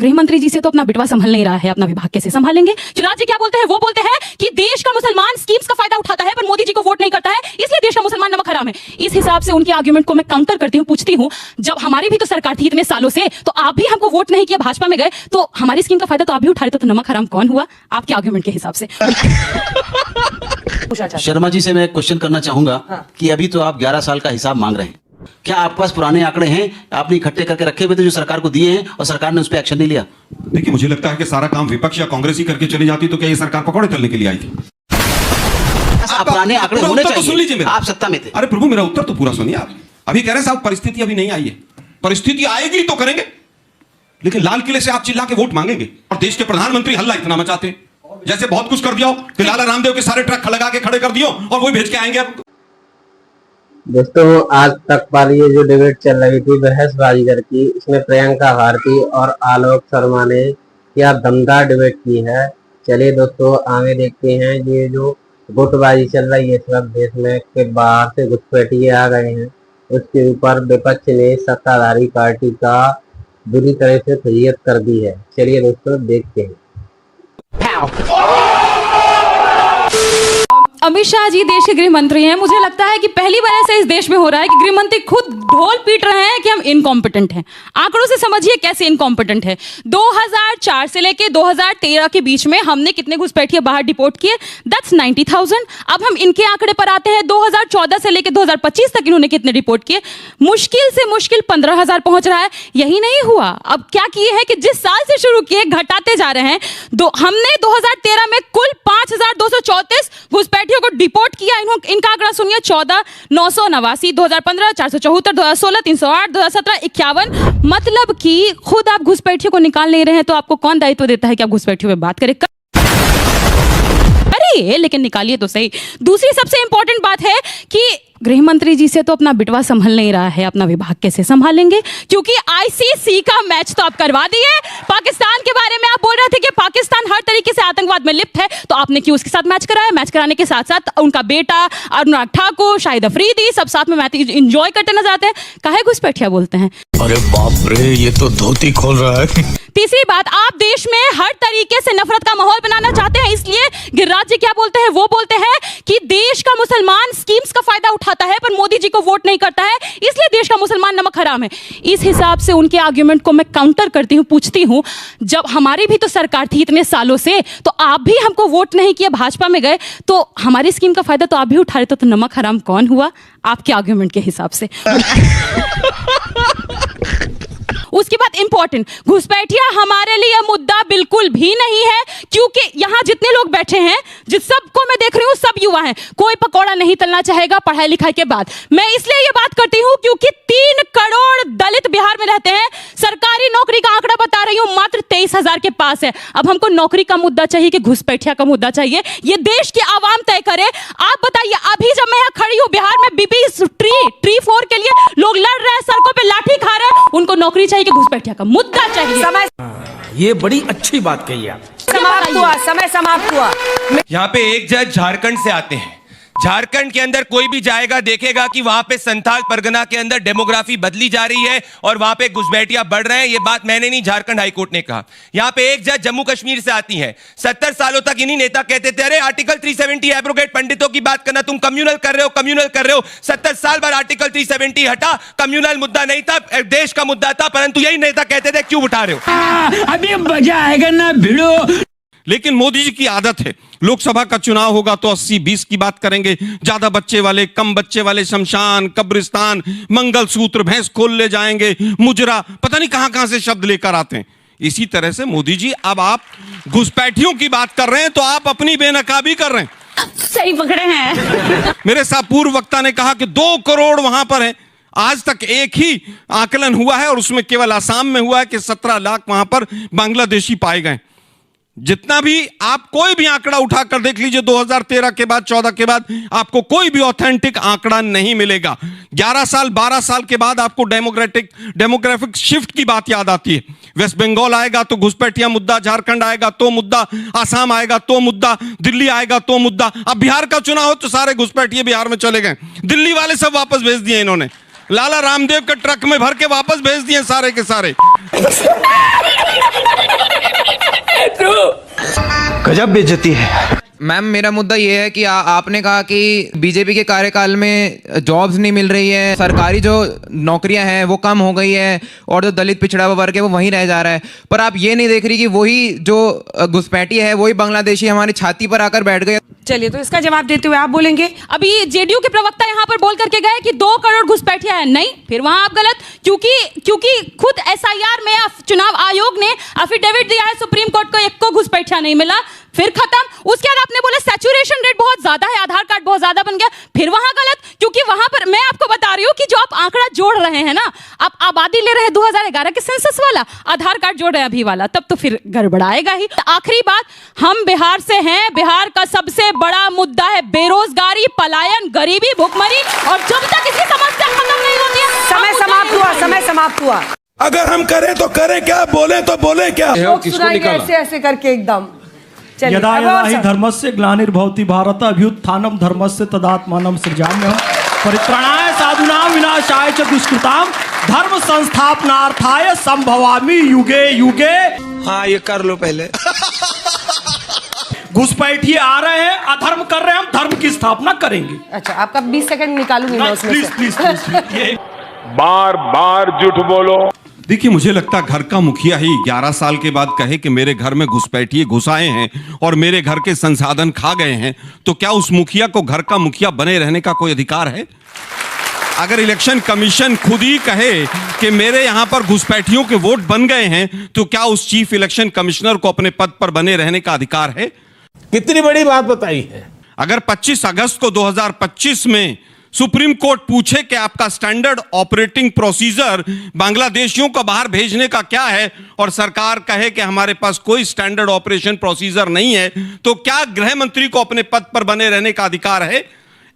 गृह मंत्री जी से तो अपना बिटवा संभल नहीं रहा है, अपना विभाग कैसे संभालेंगे। चुनाव जी क्या बोलते हैं, वो बोलते हैं कि देश का मुसलमान स्कीम्स का फायदा उठाता है पर मोदी जी को वोट नहीं करता है, इसलिए देश का मुसलमान नमक हराम है। इस हिसाब से उनके आर्गुमेंट को मैं काउंटर करती हूँ, पूछती हूँ जब हमारी भी तो सरकार थी इतने सालों से, तो आप भी हमको वोट नहीं किया, भाजपा में गए, तो हमारी स्कीम का फायदा तो आप भी उठा रहे थे, तो नमक हराम कौन हुआ आपके आर्गुमेंट के हिसाब से। शर्मा जी से मैं क्वेश्चन करना चाहूंगा कि अभी तो आप 11 साल का हिसाब मांग रहे हैं, क्या आपके पास पुराने आंकड़े हैं आपने इकट्ठे करके रखे हुए थे जो सरकार को दिए हैं और सरकार ने उस पर एक्शन नहीं लिया? देखिए, मुझे लगता है कि सारा काम विपक्ष या कांग्रेस ही करके चली जाती तो क्या ये सरकार पकौड़े तलने के लिए आई थी? आप पुराने आंकड़े होने चाहिए। तो सुन लीजिए मेरा, आप सत्ता में थे। अरे प्रभु, मेरा उत्तर तो पूरा सुनिए आप। अभी कह रहे हैं साहब परिस्थिति अभी नहीं आई है, परिस्थिति आएगी तो करेंगे, लेकिन लाल किले से आप चिल्ला के वोट मांगेंगे और देश के प्रधानमंत्री हल्ला इतना मचाते हैं जैसे बहुत कुछ कर दिया हो कि लाला रामदेव के सारे ट्रक लगा के खड़े कर दियो और वही भेज के आएंगे आप। दोस्तों, आज तक वाली ये जो डिबेट चल रही थी बहसबाजी की, इसमें प्रियंका भारती और आलोक शर्मा ने क्या दमदार डिबेट की है। चलिए दोस्तों, आगे देखते हैं ये जो गुटबाजी चल रही है इस वक्त देश में, के बाहर से घुसपैठिए आ गए हैं, उसके ऊपर विपक्ष ने सत्ताधारी पार्टी का बुरी तरह से फजीयत कर दी है। चलिए दोस्तों देखते हैं। अमित शाह जी देश के गृह मंत्री हैं। मुझे लगता है कि पहली बार ऐसा इस देश में हो रहा है कि गृह मंत्री खुद ढोल पीट रहे हैं कि हम इनकॉम्पिटेंट हैं। आंकड़ों से समझिए कैसे इनकॉम्पिटेंट है। 2004 से लेके 2013 के बीच में हमने कितने घुसपैठिए बाहर डिपोर्ट किए, दैट्स 90,000। अब हम इनके आंकड़े पर आते हैं, 2014 से लेके 2025 तक इन्होंने कितने रिपोर्ट किए, मुश्किल से मुश्किल 15,000 पहुंच रहा है। यही नहीं हुआ, अब क्या किए हैं कि जिस साल से शुरू किए घटाते जा रहे हैं। हमने 2013 में कुल 5,234 घुसपैठियों को डिपोर्ट किया। इनका आंकड़ा सुनिए, 14,989, 2015 474, 2016 308, 2017 51। मतलब कि खुद आप घुसपैठियों को निकाल नहीं रहे हैं तो आपको कौन दायित्व देता है कि आप घुसपैठियों पे बात करें? अरे लेकिन निकालिए तो सही। दूसरी सबसे इंपॉर्टेंट बात है कि गृह मंत्री जी से तो अपना बिटवा संभल नहीं रहा है, अपना विभाग कैसे संभालेंगे, क्योंकि आईसीसी का मैच तो आप करवा दिए। पाकिस्तान के बारे में आप बोल रहे थे कि पाकिस्तान हर तरीके से आतंकवाद में लिप्त है, तो आपने क्यों उसके साथ मैच कराया? मैच कराने के साथ साथ उनका बेटा अनुराग ठाकुर, शाहिद अफरीदी सब साथ में मैच एंजॉय करते नजर आते हैं। काहे घुसपैठिया बोलते हैं? अरे बाप रे, ये तो धोती खोल रहा है। तीसरी बात, आप देश में हर तरीके से नफरत का माहौल बनाना चाहते हैं, इसलिए गिरिराज जी क्या बोलते हैं, वो बोलते हैं कि देश का मुसलमान स्कीम्स का फायदा उठाता है पर मोदी जी को वोट नहीं करता है, इसलिए देश का मुसलमान नमक हराम है। इस हिसाब से उनके आर्गुमेंट को मैं काउंटर करती हूँ, पूछती हूँ जब हमारी भी तो सरकार थी इतने सालों से, तो आप भी हमको वोट नहीं किया, भाजपा में गए, तो हमारी स्कीम का फायदा तो आप भी उठा रहे थे, तो नमक हराम कौन हुआ आपके आर्गुमेंट के हिसाब से? उसके बाद इंपॉर्टेंट, घुसपैठिया हमारे लिए मुद्दा बिल्कुल भी नहीं है, क्योंकि यहां जितने लोग बैठे हैं, जिस सबको मैं देख रही हूं, सब युवा हैं, कोई पकौड़ा नहीं तलना चाहेगा पढ़ाई लिखाई के बाद। मैं इसलिए ये बात करती हूं क्योंकि 3 करोड़ दलित बिहार में रहते हैं। सरकारी नौकरी का आंकड़ा बता रही हूं मात्र 23,000 के पास है। अब हमको नौकरी का मुद्दा चाहिए कि घुसपैठिया का मुद्दा चाहिए, ये देश की आवाम तय करे। आप बताइए, अभी जब मैं यहां खड़ी हूं बिहार में बीपी ट्री 4 के लिए लोग लड़ रहे हैं, सड़कों पर लाठी खा रहे हैं, उनको नौकरी चाहिए कि घुसपैठिया का मुद्दा चाहिए? समय ये बड़ी अच्छी बात कही आप। समय समाप्त हुआ। यहाँ पे एक जज झारखंड से आते हैं। झारखंड के अंदर कोई भी जाएगा देखेगा कि वहां पे संथाल परगना के अंदर डेमोग्राफी बदली जा रही है और वहां पे घुसपैठिया बढ़ रहे हैं। ये बात मैंने नहीं, झारखंड हाईकोर्ट ने कहा। यहाँ पे एक जज जम्मू कश्मीर से आती है। 70 सालों तक इन्हीं नेता कहते थे, अरे आर्टिकल 370 एब्रोगेट, पंडितों की बात करना, तुम कम्युनल कर रहे हो, कम्युनल कर रहे हो। 70 साल बाद आर्टिकल 370 हटा, कम्युनल मुद्दा नहीं था, देश का मुद्दा था, परंतु यही नेता कहते थे क्यों उठा रहे हो? अभी मजा आएगा ना भिड़ो। लेकिन मोदी जी की आदत है, लोकसभा का चुनाव होगा तो 80-20 की बात करेंगे, ज्यादा बच्चे वाले, कम बच्चे वाले, शमशान, कब्रिस्तान, मंगलसूत्र, भैंस खोल ले जाएंगे, मुजरा, पता नहीं कहां कहां से शब्द लेकर आते हैं। इसी तरह से मोदी जी, अब आप घुसपैठियों की बात कर रहे हैं तो आप अपनी बेनकाबी कर रहे हैं। सही पकड़े हैं। मेरे साथ पूर्व वक्ता ने कहा कि 2 करोड़ वहां पर है। आज तक एक ही आकलन हुआ है और उसमें केवल आसाम में हुआ है कि 17 लाख वहां पर बांग्लादेशी पाए गए। जितना भी आप कोई भी आंकड़ा उठाकर देख लीजिए, 2013 के बाद 14 के बाद आपको कोई भी ऑथेंटिक आंकड़ा नहीं मिलेगा। 11 साल 12 साल के बाद आपको डेमोग्राफिक शिफ्ट की बात याद आती है। वेस्ट बंगाल आएगा तो घुसपैठिया मुद्दा, झारखंड आएगा तो मुद्दा, आसाम आएगा तो मुद्दा, दिल्ली आएगा तो मुद्दा। अब बिहार का चुनाव हो तो सारे घुसपैठिए बिहार में चले गए। दिल्ली वाले सब वापस भेज दिए इन्होंने, लाला रामदेव के ट्रक में भर के वापस भेज दिए सारे के सारे। गजब बेइज्जती है। मैम मेरा मुद्दा ये है कि आपने कहा कि बीजेपी के कार्यकाल में जॉब्स नहीं मिल रही है, सरकारी जो नौकरियां हैं वो कम हो गई है और जो दलित पिछड़ा वर्ग है वो वहीं रह जा रहा है। पर आप ये नहीं देख रही कि वही जो घुसपैठी है वही बांग्लादेशी हमारी छाती पर आकर बैठ गए। चलिए तो इसका जवाब देते हुए आप बोलेंगे। अभी जेडीयू के प्रवक्ता यहाँ पर बोल करके गए कि 2 करोड़ घुसपैठिया है। नहीं, फिर वहां आप गलत, क्योंकि खुद एसआईआर में चुनाव आयोग ने अफिडेविट दिया है सुप्रीम कोर्ट को, एक को घुसपैठिया नहीं मिला, फिर खत्म। उसके बाद आपने बोले सैचुरेशन रेट बहुत ज्यादा है, आधार कार्ड बहुत ज्यादा बन गया, फिर वहां गलत, क्योंकि वहां पर मैं आपको बता रही हूँ कि जो आप आंकड़ा जोड़ रहे हैं ना, आप आबादी ले रहे हैं 2011 के सेंसस वाला, आधार कार्ड जोड़ रहे हैं अभी वाला, तब तो फिर गड़बड़ाएगा ही। आखिरी बात, हम बिहार से हैं, बिहार का सबसे बड़ा मुद्दा है बेरोजगारी, पलायन, गरीबी, भुखमरी, और जब तक इसकी समस्या खत्म नहीं होती है। समय समाप्त हुआ, समय समाप्त हुआ। अगर हम करें तो करें क्या, बोले तो बोले क्या। लोग सुनाएंगे ऐसे ऐसे करके एकदम। चलिए, यदा अब यदा और हि सब। धर्मस्य ग्लानिर्भवति भारत अभ्युत्थानम धर्मस्य तदात्मानं सृजाम्यहम् परित्राणाय साधूनां विनाशाय च दुष्कृतां धर्म संस्थापनार्थाय संभवामि युगे युगे। हाँ ये कर लो पहले। घुसपैठिए आ रहे हैं, अधर्म कर रहे हैं, हम धर्म की स्थापना करेंगे। अच्छा, आपका 20 सेकंड निकालूंगी मैं उसमें प्लीज से। Please please. बार बार झूठ बोलो। देखिए, मुझे लगता है घर का मुखिया ही 11 साल के बाद कहे कि मेरे घर में घुसपैठिए घुस आए हैं और मेरे घर के संसाधन खा गए हैं, तो क्या उस मुखिया को घर का मुखिया बने रहने का कोई अधिकार है? अगर इलेक्शन कमीशन खुद ही कहे कि मेरे यहां पर घुसपैठियों के वोट बन गए हैं, तो क्या उस चीफ इलेक्शन कमिश्नर को अपने पद पर बने रहने का अधिकार है? कितनी बड़ी बात बताई है। अगर 25 अगस्त को 2025 में सुप्रीम कोर्ट पूछे कि आपका स्टैंडर्ड ऑपरेटिंग प्रोसीजर बांग्लादेशियों को बाहर भेजने का क्या है, और सरकार कहे कि हमारे पास कोई स्टैंडर्ड ऑपरेशन प्रोसीजर नहीं है, तो क्या गृह मंत्री को अपने पद पर बने रहने का अधिकार है?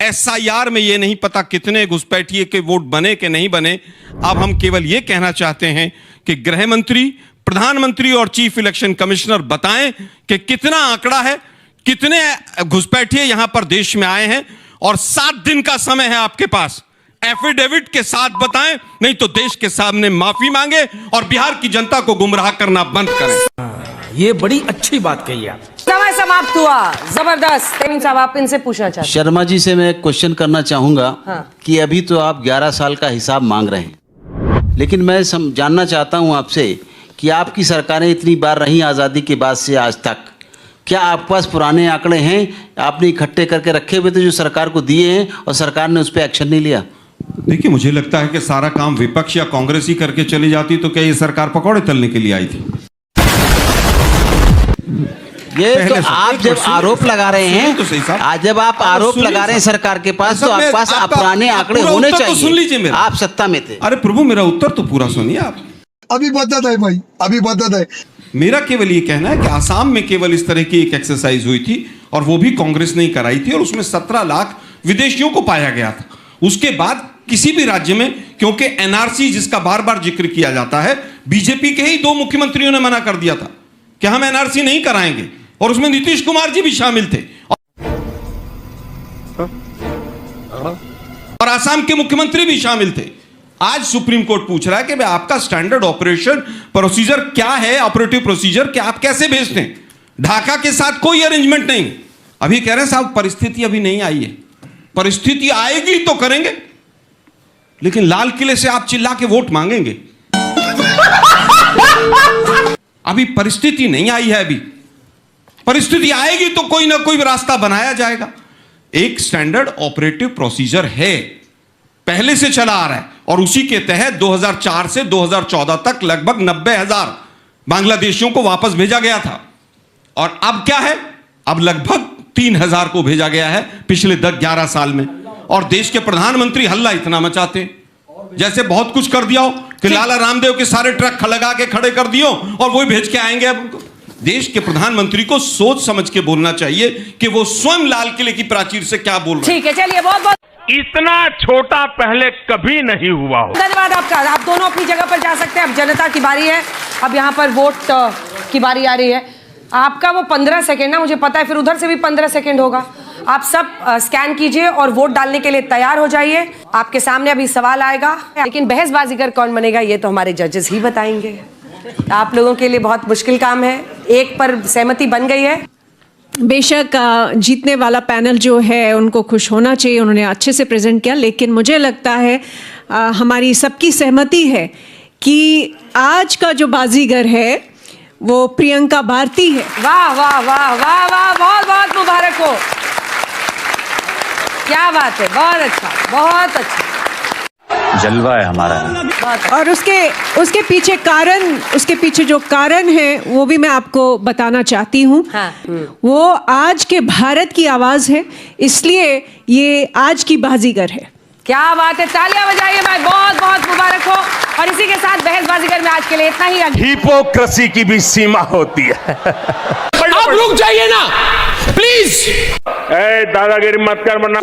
एसआईआर में यह नहीं पता कितने घुसपैठिए के वोट बने कि नहीं बने। अब हम केवल यह कहना चाहते हैं कि गृह मंत्री, प्रधानमंत्री और चीफ इलेक्शन कमिश्नर बताएं कि कितना आंकड़ा है, कितने घुसपैठिए यहां पर देश में आए हैं, और 7 दिन का समय है आपके पास। एफिडेविट के साथ बताएं, नहीं तो देश के सामने माफी मांगे और बिहार की जनता को गुमराह करना बंद करें। ये बड़ी अच्छी बात कही आप। समय समाप्त हुआ। जबरदस्त। तेमिन साहब, आप इनसे पूछना चाहते शर्मा जी से मैं एक क्वेश्चन करना चाहूंगा। हाँ। कि अभी तो आप 11 साल का हिसाब मांग रहे हैं, लेकिन मैं जानना चाहता हूं आपसे कि आपकी सरकारें इतनी बार रही आज़ादी के बाद से आज तक, क्या आपके पास पुराने आंकड़े हैं आपने इकट्ठे करके रखे हुए थे जो सरकार को दिए हैं और सरकार ने उस पर एक्शन नहीं लिया? देखिए, मुझे लगता है कि सारा काम विपक्ष या कांग्रेस ही करके चली जाती तो क्या ये सरकार पकौड़े तलने के लिए आई थी? ये तो आप जब आरोप लगा रहे हैं, तो सही साहब, आज जब आप आरोप लगा रहे हैं सरकार के पास, तो आपके पास पुराने आंकड़े होने चाहिए। सुन लीजिए मेरा। आप सत्ता में थे। अरे प्रभु, मेरा उत्तर तो पूरा सुनिए आप। अभी बदत है भाई, अभी बदत है। मेरा केवल ये कहना है कि आसाम में केवल इस तरह की एक एक्सरसाइज हुई थी, और वो भी कांग्रेस ने ही कराई थी, और उसमें 17 लाख विदेशियों को पाया गया था। उसके बाद किसी भी राज्य में, क्योंकि एनआरसी जिसका बार बार जिक्र किया जाता है, बीजेपी के ही 2 मुख्यमंत्रियों ने मना कर दिया था कि हम एनआरसी नहीं कराएंगे, और उसमें नीतीश कुमार जी भी शामिल थे, और आसाम के मुख्यमंत्री भी शामिल थे। आज सुप्रीम कोर्ट पूछ रहा है कि भाई आपका स्टैंडर्ड ऑपरेशन प्रोसीजर क्या है, ऑपरेटिव प्रोसीजर कि आप कैसे भेजते हैं? ढाका के साथ कोई अरेंजमेंट नहीं। अभी कह रहे हैं साहब परिस्थिति अभी नहीं आई है, परिस्थिति आएगी तो करेंगे, लेकिन लाल किले से आप चिल्ला के वोट मांगेंगे? अभी परिस्थिति नहीं आई है। अभी परिस्थिति आएगी तो कोई ना कोई रास्ता बनाया जाएगा। एक स्टैंडर्ड ऑपरेटिव प्रोसीजर है, पहले से चला आ रहा है, और उसी के तहत 2004 से 2014 तक लगभग 90,000 बांग्लादेशियों को वापस भेजा गया था। और अब क्या है? अब लगभग 3,000 को भेजा गया है पिछले 10-11 साल में। और देश के प्रधानमंत्री हल्ला इतना मचाते हैं जैसे बहुत कुछ कर दिया हो कि लाला रामदेव के सारे ट्रक लगा के खड़े कर दियो और वही भेज के आएंगे। अब उनको देश के प्रधानमंत्री को सोच समझ के बोलना चाहिए कि वो स्वयं लाल किले की प्राचीर से क्या बोल रहे हैं। ठीक है, चलिए, बहुत बहुत इतना छोटा पहले कभी नहीं हुआ हो। धन्यवाद आपका। आप दोनों अपनी जगह पर जा सकते हैं। अब जनता की बारी है, अब यहाँ पर वोट की बारी आ रही है। आपका वो 15 सेकेंड ना, मुझे पता है, फिर उधर से भी 15 सेकेंड होगा। आप सब स्कैन कीजिए और वोट डालने के लिए तैयार हो जाइए। आपके सामने अभी सवाल आएगा, लेकिन बहसबाजीगर कौन बनेगा ये तो हमारे जजेस ही बताएंगे। आप लोगों के लिए बहुत मुश्किल काम है। एक पर सहमति बन गई है। बेशक जीतने वाला पैनल जो है उनको खुश होना चाहिए, उन्होंने अच्छे से प्रेजेंट किया, लेकिन मुझे लगता है हमारी सबकी सहमति है कि आज का जो बाजीगर है वो प्रियंका भारती है। वाह वाह वाह वाह वाह, बहुत बहुत मुबारक हो, क्या बात है, बहुत अच्छा, बहुत अच्छा। जलवा है हमारा। और उसके पीछे जो कारण है वो भी मैं आपको बताना चाहती हूँ। वो आज के भारत की आवाज है, इसलिए ये आज की बाजीगर है। क्या बात है, तालियां बजाइए भाई, बहुत बहुत मुबारक हो। और इसी के साथ बहस बाजीगर में आज के लिए इतना ही। हिपोक्रेसी की भी सीमा होती है। आप रुक जाइए ना प्लीज। दादागिरी मत कर वरना